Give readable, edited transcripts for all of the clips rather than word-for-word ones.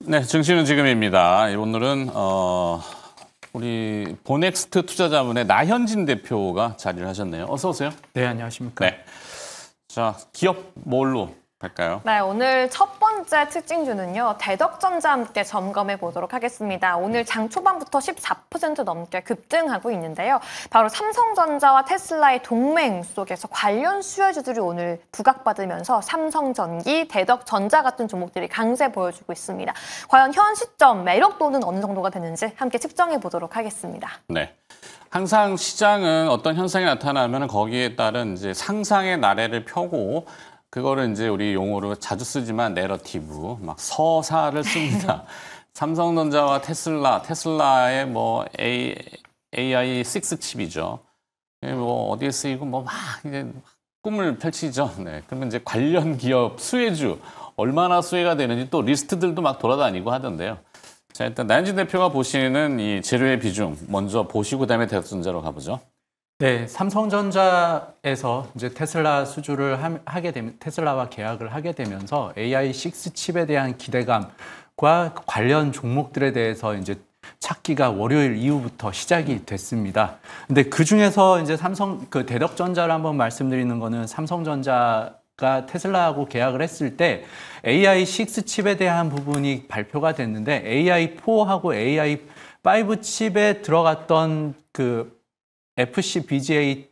네, 증시는 지금입니다. 오늘은 우리 보넥스트 투자자문의 나현진 대표가 자리를 하셨네요. 어서 오세요. 네, 안녕하십니까. 네. 자, 기업 뭘로 할까요? 네, 오늘 첫 번째 특징주는요. 대덕전자 함께 점검해 보도록 하겠습니다. 오늘 장 초반부터 14% 넘게 급등하고 있는데요. 바로 삼성전자와 테슬라의 동맹 속에서 관련 수혜주들이 오늘 부각받으면서 삼성전기, 대덕전자 같은 종목들이 강세 보여주고 있습니다. 과연 현 시점 매력도는 어느 정도가 되는지 함께 측정해 보도록 하겠습니다. 네. 항상 시장은 어떤 현상이 나타나면 거기에 따른 이제 상상의 나래를 펴고 그거를 이제 우리 용어로 자주 쓰지만 내러티브, 막 서사를 씁니다. 삼성전자와 테슬라의 뭐 AI6 칩이죠. 뭐 어디에 쓰이고 뭐 막 이제 꿈을 펼치죠. 네. 그러면 이제 관련 기업 수혜주 얼마나 수혜가 되는지 또 리스트들도 막 돌아다니고 하던데요. 자, 일단 나현진 대표가 보시는 이 재료의 비중 먼저 보시고 그다음에 대덕전자로 가보죠. 네, 삼성전자에서 이제 테슬라 수주를 하게 되면 테슬라와 계약을 하게 되면서 AI6 칩에 대한 기대감과 관련 종목들에 대해서 이제 찾기가 월요일 이후부터 시작이 됐습니다. 근데 그 중에서 이제 대덕전자를 한번 말씀드리는 거는 삼성전자가 테슬라하고 계약을 했을 때 AI6 칩에 대한 부분이 발표가 됐는데 AI4하고 AI5 칩에 들어갔던 그 FCBGA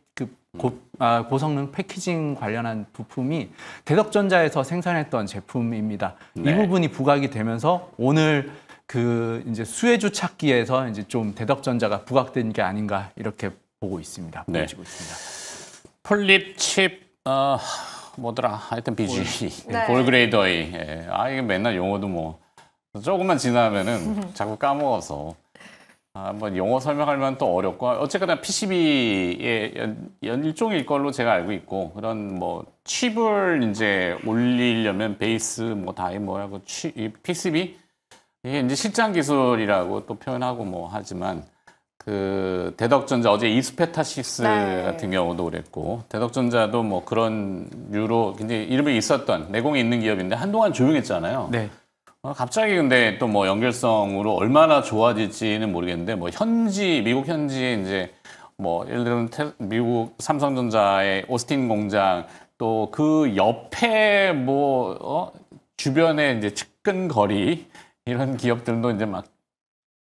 고성능 패키징 관련한 부품이 대덕전자에서 생산했던 제품입니다. 네. 이 부분이 부각이 되면서 오늘 그 이제 수혜주 찾기에서 이제 좀 대덕전자가 부각된 게 아닌가 이렇게 보고 있습니다. 네. 보여지고 있습니다. 폴립 칩 뭐더라 하여튼 BG 네. 볼그레이더이 이게 맨날 용어도 뭐 조금만 지나면은 자꾸 까먹어서 뭐 용어 설명하려면 또 어렵고 어쨌거나 PCB의 일종일 걸로 제가 알고 있고 그런 뭐 칩을 이제 올리려면 베이스 뭐 다이 뭐하고 PCB 이게 이제 실장 기술이라고 또 표현하고 뭐 하지만 그 대덕전자 어제 이스페타시스 네. 같은 경우도 그랬고 대덕전자도 뭐 그런 유로 굉장히 이름이 있었던 내공이 있는 기업인데 한동안 조용했잖아요. 네. 갑자기 근데 또 뭐 연결성으로 얼마나 좋아질지는 모르겠는데 뭐 미국 현지에 이제 뭐 예를 들면 미국 삼성전자의 오스틴 공장 또 그 옆에 뭐 주변에 이제 측근거리 이런 기업들도 이제 막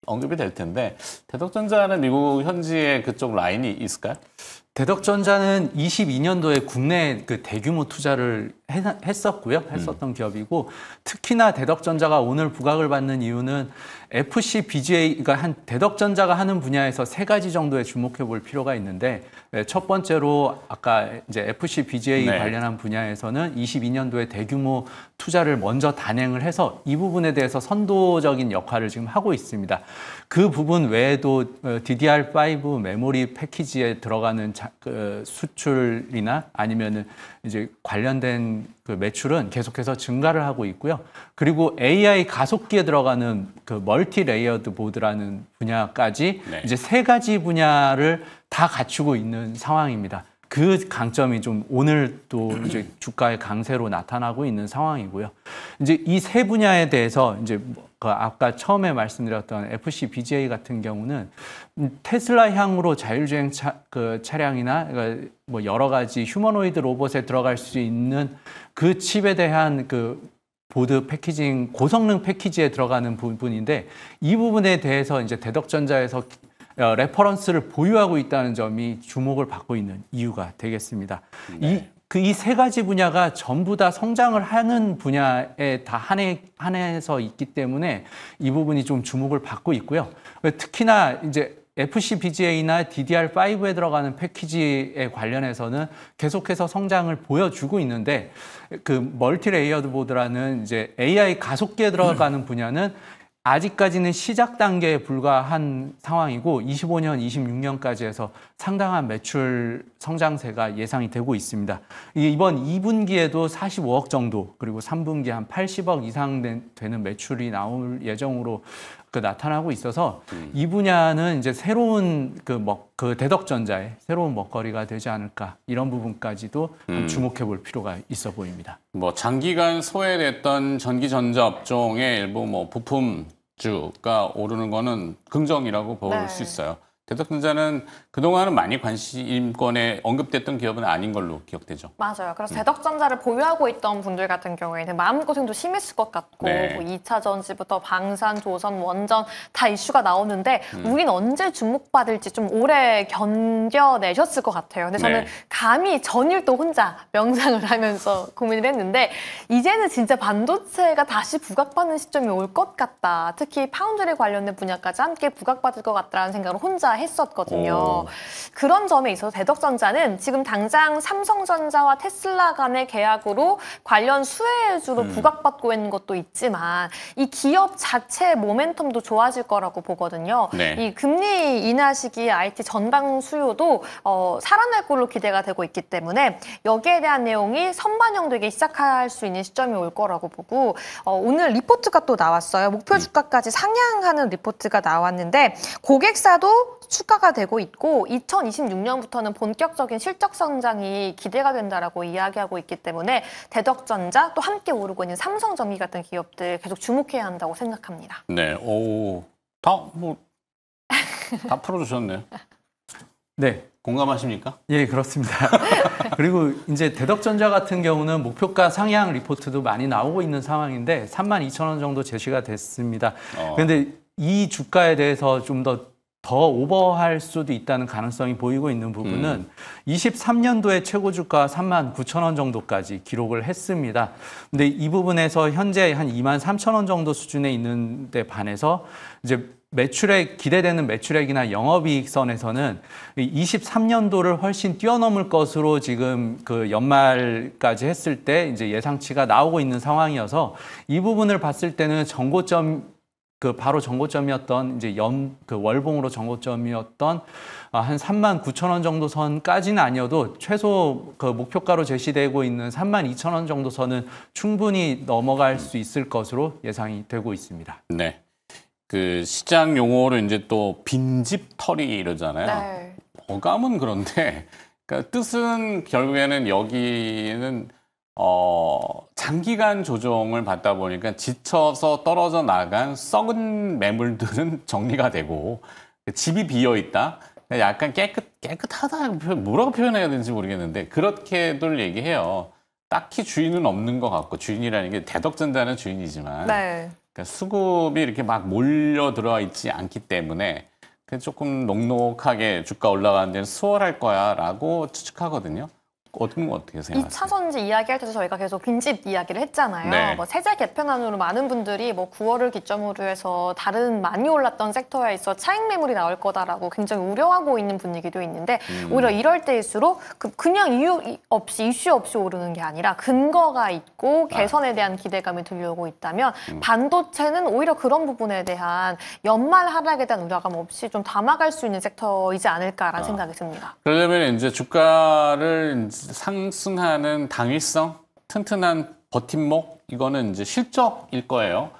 언급이 될 텐데 대덕전자는 미국 현지에 그쪽 라인이 있을까요? 대덕전자는 22년도에 국내 그 대규모 투자를 했었던 기업이고 특히나 대덕전자가 오늘 부각을 받는 이유는 FCBGA, 그러니까 대덕전자가 하는 분야에서 세 가지 정도에 주목해 볼 필요가 있는데 첫 번째로 아까 이제 FCBGA 네. 관련한 분야에서는 22년도에 대규모 투자를 먼저 단행을 해서 이 부분에 대해서 선도적인 역할을 지금 하고 있습니다. 그 부분 외에도 DDR5 메모리 패키지에 들어가는 수출이나 아니면은 이제 관련된 그 매출은 계속해서 증가를 하고 있고요. 그리고 AI 가속기에 들어가는 그 멀티 레이어드 보드라는 분야까지 네. 이제 세 가지 분야를 다 갖추고 있는 상황입니다. 그 강점이 좀 오늘 또 이제 주가의 강세로 나타나고 있는 상황이고요. 이제 이 세 분야에 대해서 이제 그 아까 처음에 말씀드렸던 FCBGA 같은 경우는 테슬라 향으로 자율주행 차량이나 뭐 여러 가지 휴머노이드 로봇에 들어갈 수 있는 그 칩에 대한 그 보드 패키징 고성능 패키지에 들어가는 부분인데 이 부분에 대해서 이제 대덕전자에서 레퍼런스를 보유하고 있다는 점이 주목을 받고 있는 이유가 되겠습니다. 네. 이 세 가지 분야가 전부 다 성장을 하는 분야에 다 한해서 있기 때문에 이 부분이 좀 주목을 받고 있고요. 특히나 이제 FCBGA나 DDR5에 들어가는 패키지에 관련해서는 계속해서 성장을 보여주고 있는데 그 멀티 레이어드 보드라는 이제 AI 가속기에 들어가는 분야는 아직까지는 시작 단계에 불과한 상황이고 25년, 26년까지 해서 상당한 매출 성장세가 예상이 되고 있습니다. 이번 2분기에도 45억 정도 그리고 3분기에 한 80억 이상 되는 매출이 나올 예정으로 나타나고 있어서 이 분야는 이제 새로운 그 대덕전자의 새로운 먹거리가 되지 않을까 이런 부분까지도 주목해 볼 필요가 있어 보입니다. 뭐 장기간 소외됐던 전기전자 업종의 일부 뭐 부품주가 오르는 거는 긍정이라고 볼 수 있어요. 대덕전자는 그동안은 많이 관심권에 언급됐던 기업은 아닌 걸로 기억되죠. 맞아요. 그래서 대덕전자를 보유하고 있던 분들 같은 경우에는 마음고생도 심했을 것 같고 네. 뭐 2차 전지부터 방산, 조선, 원전 다 이슈가 나오는데 우린 언제 주목받을지 좀 오래 견뎌내셨을 것 같아요. 근데 저는 네. 감히 전일도 혼자 명상을 하면서 고민을 했는데 이제는 진짜 반도체가 다시 부각받는 시점이 올 것 같다. 특히 파운드리 관련된 분야까지 함께 부각받을 것 같다는 생각을 혼자 했었거든요. 그런 점에 있어서 대덕전자는 지금 당장 삼성전자와 테슬라 간의 계약으로 관련 수혜주로 부각받고 있는 것도 있지만 이 기업 자체의 모멘텀도 좋아질 거라고 보거든요. 네. 이 금리 인하 시기에 IT 전방 수요도 살아날 걸로 기대가 되고 있기 때문에 여기에 대한 내용이 선반영되기 시작할 수 있는 시점이 올 거라고 보고 오늘 리포트가 또 나왔어요. 목표 주가까지 상향하는 리포트가 나왔는데 고객사도 추가가 되고 있고 2026년부터는 본격적인 실적 성장이 기대가 된다라고 이야기하고 있기 때문에 대덕전자 또 함께 오르고 있는 삼성전기 같은 기업들 계속 주목해야 한다고 생각합니다. 네, 다 풀어주셨네요. 네. 공감하십니까? 예, 그렇습니다. 그리고 이제 대덕전자 같은 경우는 목표가 상향 리포트도 많이 나오고 있는 상황인데 32,000원 정도 제시가 됐습니다. 그런데 이 주가에 대해서 좀 더 오버할 수도 있다는 가능성이 보이고 있는 부분은 23년도에 최고 주가 39,000원 정도까지 기록을 했습니다. 근데 이 부분에서 현재 한 23,000원 정도 수준에 있는데 반해서 이제 기대되는 매출액이나 영업이익선에서는 23년도를 훨씬 뛰어넘을 것으로 지금 그 연말까지 했을 때 이제 예상치가 나오고 있는 상황이어서 이 부분을 봤을 때는 바로 정고점이었던 이제 월봉으로 정고점이었던 한 39,000원 정도 선까지는 아니어도 최소 그 목표가로 제시되고 있는 32,000원 정도 선은 충분히 넘어갈 수 있을 것으로 예상이 되고 있습니다. 네. 그 시장 용어로 이제 또 빈집털이 이러잖아요. 네. 어감은 그런데 그러니까 뜻은 결국에는 여기는 장기간 조정을 받다 보니까 지쳐서 떨어져 나간 썩은 매물들은 정리가 되고 집이 비어 있다. 약간 깨끗하다. 뭐라고 표현해야 되는지 모르겠는데 그렇게들 얘기해요. 딱히 주인은 없는 것 같고 주인이라는 게 대덕전자는 주인이지만 네. 그러니까 수급이 이렇게 막 몰려 들어와 있지 않기 때문에 조금 녹록하게 주가 올라가는 데는 수월할 거야라고 추측하거든요. 어떻게 생각하세요? 2차 전지 이야기할 때도 저희가 계속 빈집 이야기를 했잖아요. 네. 뭐 세제 개편안으로 많은 분들이 뭐 9월을 기점으로 해서 다른 많이 올랐던 섹터에 있어 차익 매물이 나올 거다라고 굉장히 우려하고 있는 분위기도 있는데 오히려 이럴 때일수록 그냥 이슈 없이 오르는 게 아니라 근거가 있고 개선에 대한 기대감이 들려오고 있다면 반도체는 오히려 그런 부분에 대한 연말 하락에 대한 우려감 없이 좀 담아갈 수 있는 섹터이지 않을까라는 생각이 듭니다. 그러려면 이제 주가를 상승하는 당위성, 튼튼한 버팀목, 이거는 이제 실적일 거예요.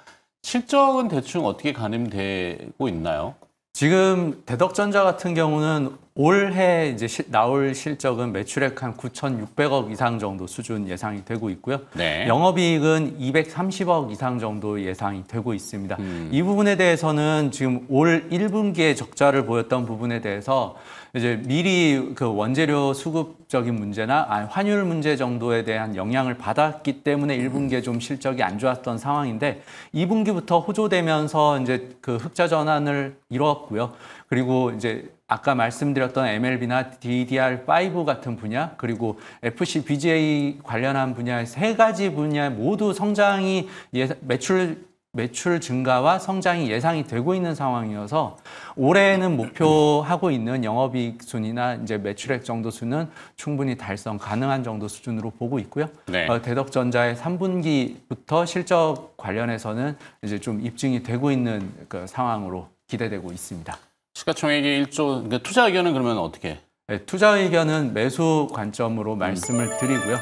실적은 대충 어떻게 가늠되고 있나요? 지금 대덕전자 같은 경우는 올해 이제 나올 실적은 매출액 한 9,600억 이상 정도 수준 예상이 되고 있고요. 네. 영업이익은 230억 이상 정도 예상이 되고 있습니다. 이 부분에 대해서는 지금 올 1분기에 적자를 보였던 부분에 대해서 이제 미리 그 원재료 수급적인 문제나 환율 문제 정도에 대한 영향을 받았기 때문에 1분기에 좀 실적이 안 좋았던 상황인데 2분기부터 호조되면서 이제 그 흑자 전환을 이루었고요. 그리고 이제 아까 말씀드렸던 MLB나 DDR5 같은 분야, 그리고 FC, BGA 관련한 분야의 세 가지 분야 모두 성장이 매출 증가와 성장이 예상이 되고 있는 상황이어서 올해는 목표하고 있는 영업이익 순이나 이제 매출액 정도 수는 충분히 달성 가능한 정도 수준으로 보고 있고요. 네. 대덕전자의 3분기부터 실적 관련해서는 이제 좀 입증이 되고 있는 그 상황으로 기대되고 있습니다. 시가총액이 1조, 그러니까 투자 의견은 그러면 어떻게? 네, 투자 의견은 매수 관점으로 말씀을 드리고요.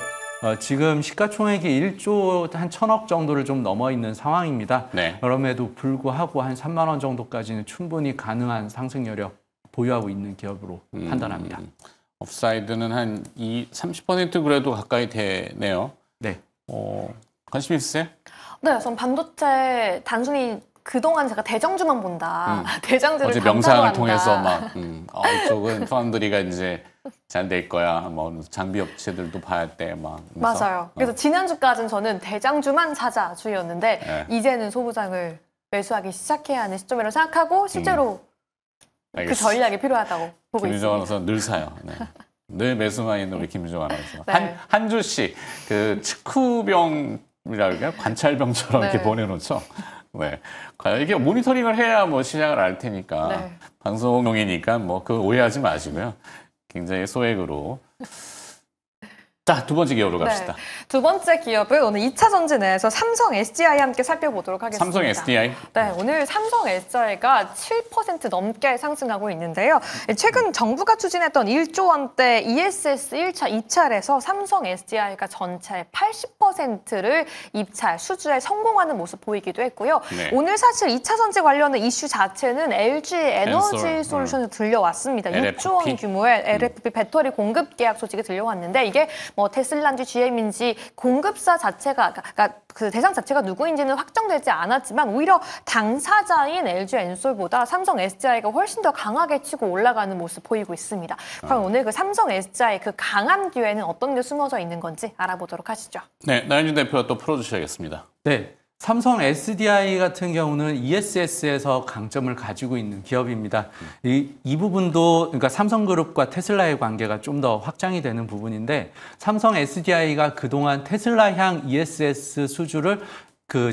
지금 시가총액이 1조 한 1,000억 정도를 좀 넘어 있는 상황입니다. 네. 그럼에도 불구하고 한 3만 원 정도까지는 충분히 가능한 상승 여력 보유하고 있는 기업으로 판단합니다. 업사이드는 한 30% 그래도 가까이 되네요. 네. 관심 있으세요? 네, 전 반도체 단순히 그동안 제가 대장주만 본다. 대장주를 어제 명상을 통해서 막 이쪽은 파운드리가 이제 잘 될 거야. 뭐 장비 업체들도 봐야 돼. 막 맞아요. 그래서 지난주까지는 저는 대장주만 사자 주의였는데 네. 이제는 소부장을 매수하기 시작해야 하는 시점이라고 생각하고 실제로 그 전략이 필요하다고 보고 김유정 있습니다. 아나운서 늘 사요. 네. 늘 매수만 있는 우리 김유정 아나운서. 네. 한 주씩 그 측후병이라 그럴까요? 관찰병처럼 네. 이렇게 보내놓죠. 네. 과연 이게 모니터링을 해야 뭐 시장을 알 테니까 네. 방송용이니까 뭐 그 오해하지 마시고요. 굉장히 소액으로. 자, 두 번째 기업으로 갑시다. 네. 두 번째 기업은 오늘 2차 전지 내에서 삼성 SDI 함께 살펴보도록 하겠습니다. 삼성 SDI. 네, 오늘 삼성 SDI가 7% 넘게 상승하고 있는데요. 최근 정부가 추진했던 1조 원대 ESS 1차 입찰에서 삼성 SDI가 전체 80%를 입찰, 수주에 성공하는 모습 보이기도 했고요. 네. 오늘 사실 2차 전지 관련된 이슈 자체는 LG 에너지 엔솔, 솔루션에서 들려왔습니다. LFP? 6조 원 규모의 LFP 배터리 공급 계약 소식이 들려왔는데 이게 뭐 테슬라인지 GM인지 공급사 자체가 그러니까 그 대상 자체가 누구인지는 확정되지 않았지만 오히려 당사자인 LG 엔솔보다 삼성 SDI가 훨씬 더 강하게 치고 올라가는 모습 보이고 있습니다. 그럼 오늘 그 삼성 SDI 그 강한 기회는 어떤 게 숨어져 있는 건지 알아보도록 하시죠. 네, 나윤준 대표가 또 풀어주셔야겠습니다. 네. 삼성 SDI 같은 경우는 ESS에서 강점을 가지고 있는 기업입니다. 이 부분도 그러니까 삼성그룹과 테슬라의 관계가 좀 더 확장이 되는 부분인데 삼성 SDI가 그동안 테슬라향 ESS 수주를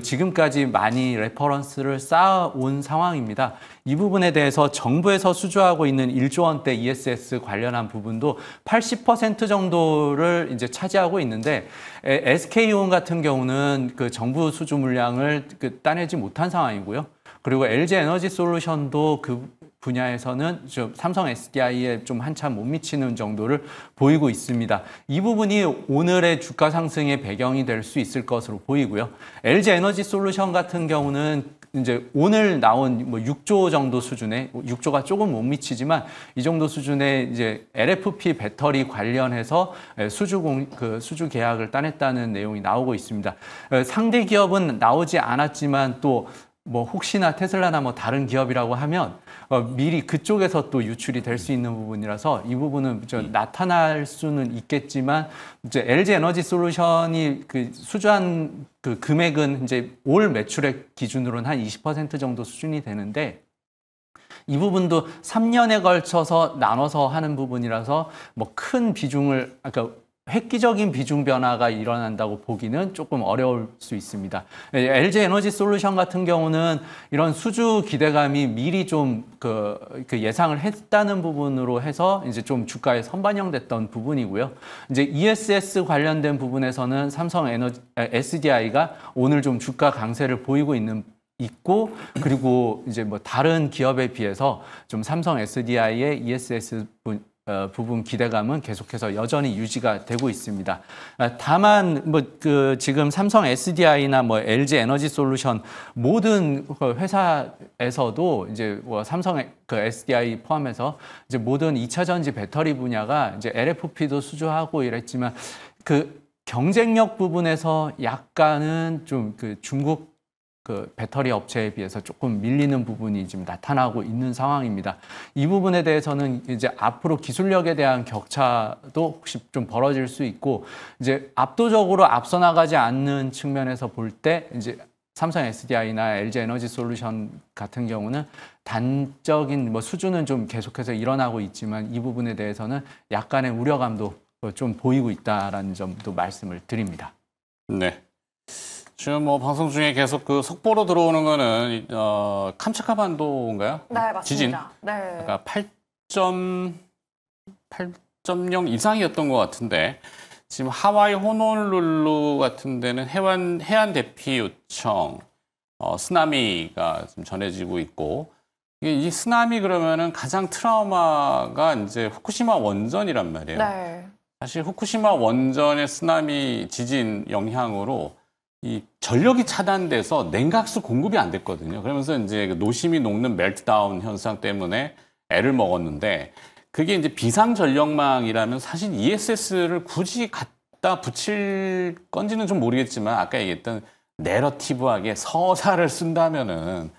지금까지 많이 레퍼런스를 쌓아온 상황입니다. 이 부분에 대해서 정부에서 수주하고 있는 1조 원대 ESS 관련한 부분도 80% 정도를 이제 차지하고 있는데 SK온 같은 경우는 그 정부 수주 물량을 따내지 못한 상황이고요. 그리고 LG 에너지 솔루션도 그 분야에서는 좀 삼성 SDI에 좀 한참 못 미치는 정도를 보이고 있습니다. 이 부분이 오늘의 주가 상승의 배경이 될 수 있을 것으로 보이고요. LG 에너지 솔루션 같은 경우는 이제 오늘 나온 뭐 6조 정도 수준의 6조가 조금 못 미치지만 이 정도 수준의 이제 LFP 배터리 관련해서 수주 계약을 따냈다는 내용이 나오고 있습니다. 상대 기업은 나오지 않았지만 또 뭐 혹시나 테슬라나 뭐 다른 기업이라고 하면 미리 그쪽에서 또 유출이 될 수 있는 부분이라서 이 부분은 나타날 수는 있겠지만 이제 LG 에너지 솔루션이 그 수주한 그 금액은 이제 올 매출액 기준으로는 한 20% 정도 수준이 되는데 이 부분도 3년에 걸쳐서 나눠서 하는 부분이라서 뭐 큰 비중을 획기적인 비중 변화가 일어난다고 보기는 조금 어려울 수 있습니다. LG 에너지 솔루션 같은 경우는 이런 수주 기대감이 미리 좀 그 예상을 했다는 부분으로 해서 이제 좀 주가에 선반영됐던 부분이고요. 이제 ESS 관련된 부분에서는 삼성 SDI가 오늘 좀 주가 강세를 보이고 있고 그리고 이제 뭐 다른 기업에 비해서 좀 삼성 SDI의 ESS 부분 기대감은 계속해서 여전히 유지가 되고 있습니다. 다만 뭐 지금 삼성 SDI나 뭐 LG 에너지 솔루션 모든 회사에서도 이제 뭐 삼성 SDI 포함해서 이제 모든 2차 전지 배터리 분야가 이제 LFP도 수주하고 이랬지만 그 경쟁력 부분에서 약간은 좀 중국 배터리 업체에 비해서 조금 밀리는 부분이 지금 나타나고 있는 상황입니다. 이 부분에 대해서는 이제 앞으로 기술력에 대한 격차도 혹시 좀 벌어질 수 있고 이제 압도적으로 앞서 나가지 않는 측면에서 볼 때 이제 삼성 SDI나 LG 에너지 솔루션 같은 경우는 단적인 뭐 수주는 좀 계속해서 일어나고 있지만 이 부분에 대해서는 약간의 우려감도 좀 보이고 있다라는 점도 말씀을 드립니다. 네. 지금 뭐 방송 중에 계속 그 속보로 들어오는 거는 캄차카 반도인가요? 네, 맞습니다. 지진. 네. 그러니까 8.0 이상이었던 것 같은데 지금 하와이 호놀룰루 같은 데는 해안 대피 요청 쓰나미가 지금 전해지고 있고 이 쓰나미 그러면은 가장 트라우마가 이제 후쿠시마 원전이란 말이에요. 네. 사실 후쿠시마 원전의 쓰나미 지진 영향으로 이 전력이 차단돼서 냉각수 공급이 안 됐거든요. 그러면서 이제 노심이 녹는 멜트다운 현상 때문에 애를 먹었는데 그게 이제 비상 전력망이라면 사실 ESS를 굳이 갖다 붙일 건지는 좀 모르겠지만 아까 얘기했던 내러티브하게 서사를 쓴다면은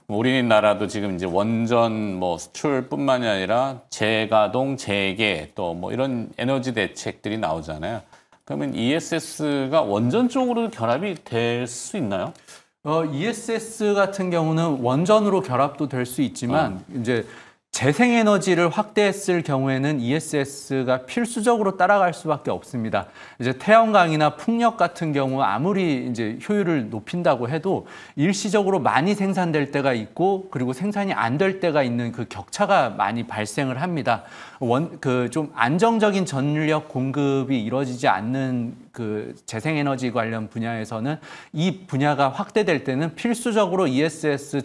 우리나라도 지금 이제 원전 뭐 수출뿐만이 아니라 재가동, 재개 또 뭐 이런 에너지 대책들이 나오잖아요. 그러면 ESS가 원전 쪽으로 결합이 될 수 있나요? ESS 같은 경우는 원전으로 결합도 될 수 있지만 이제 재생에너지를 확대했을 경우에는 ESS가 필수적으로 따라갈 수밖에 없습니다. 이제 태양광이나 풍력 같은 경우 아무리 이제 효율을 높인다고 해도 일시적으로 많이 생산될 때가 있고 그리고 생산이 안 될 때가 있는 그 격차가 많이 발생을 합니다. 좀 안정적인 전력 공급이 이루어지지 않는 그 재생에너지 관련 분야에서는 이 분야가 확대될 때는 필수적으로 ESS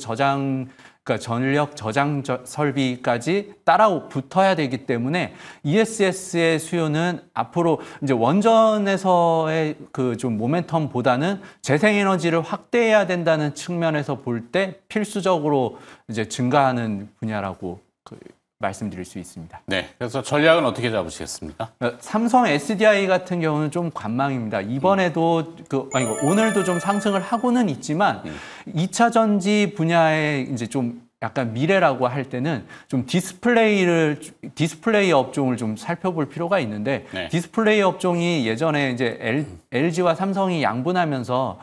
그러니까 전력 저장 설비까지 따라 붙어야 되기 때문에 ESS의 수요는 앞으로 이제 원전에서의 그 좀 모멘텀보다는 재생에너지를 확대해야 된다는 측면에서 볼 때 필수적으로 이제 증가하는 분야라고 말씀드릴 수 있습니다. 네. 그래서 전략은 어떻게 잡으시겠습니까? 삼성 SDI 같은 경우는 좀 관망입니다. 이번에도 오늘도 좀 상승을 하고는 있지만 2차 전지 분야에 이제 좀 약간 미래라고 할 때는 좀 디스플레이 업종을 좀 살펴볼 필요가 있는데 네. 디스플레이 업종이 예전에 이제 LG와 삼성이 양분하면서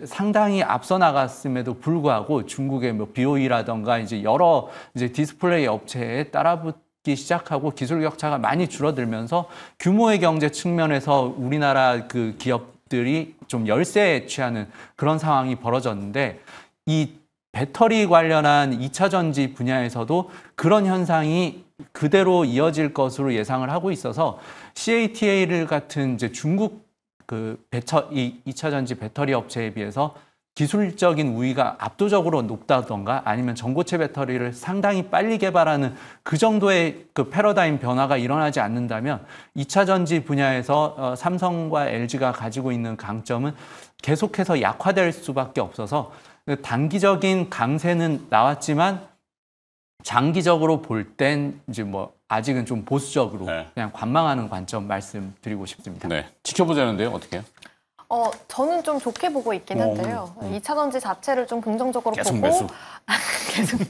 상당히 앞서 나갔음에도 불구하고 중국의 뭐 BOE라던가 이제 여러 이제 디스플레이 업체에 따라붙기 시작하고 기술 격차가 많이 줄어들면서 규모의 경제 측면에서 우리나라 그 기업들이 좀 열세에 취하는 그런 상황이 벌어졌는데 이 배터리 관련한 2차 전지 분야에서도 그런 현상이 그대로 이어질 것으로 예상을 하고 있어서 CATL 같은 이제 중국 그 2차 전지 배터리 업체에 비해서 기술적인 우위가 압도적으로 높다던가 아니면 전고체 배터리를 상당히 빨리 개발하는 그 정도의 그 패러다임 변화가 일어나지 않는다면 2차 전지 분야에서 삼성과 LG가 가지고 있는 강점은 계속해서 약화될 수밖에 없어서 단기적인 강세는 나왔지만 장기적으로 볼 땐 이제 뭐 아직은 좀 보수적으로 그냥 관망하는 관점 말씀드리고 싶습니다. 네. 지켜보자는데요. 어떻게 해요? 저는 좀 좋게 보고 있긴 한데요. 2차 전지 자체를 좀 긍정적으로 계속 보고 매수. 계속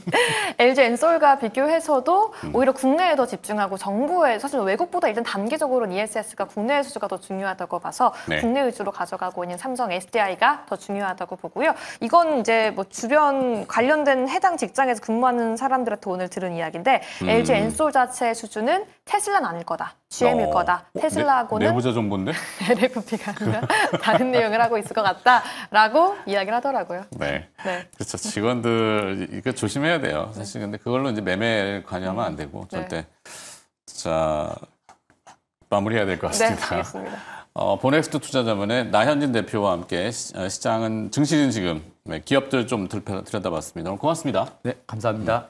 LG 엔솔과 비교해서도 오히려 국내에 더 집중하고 정부에 사실 외국보다 일단 단기적으로는 ESS가 국내 수주가 더 중요하다고 봐서 네. 국내 위주로 가져가고 있는 삼성 SDI가 더 중요하다고 보고요. 이건 이제 뭐 주변 관련된 해당 직장에서 근무하는 사람들한테 오늘 들은 이야기인데 LG 엔솔 자체의 수주는 테슬라는 아닐 거다. GM일 거다. 테슬라하고는 내부자 정보인데? LFP가 아니라 다른 내용을 하고 있을 것 같다라고 이야기를 하더라고요. 네. 네. 그렇죠. 직원들 이거 조심해야 돼요. 사실 근데 그걸로 이제 매매를 관여하면 안 되고 절대. 자, 마무리해야 될 것 네, 같습니다. 알겠습니다. 보넥스트 투자자문의 나현진 대표와 함께 시장은 증시는 지금 기업들 좀 들여다봤습니다. 오늘 고맙습니다. 네, 감사합니다.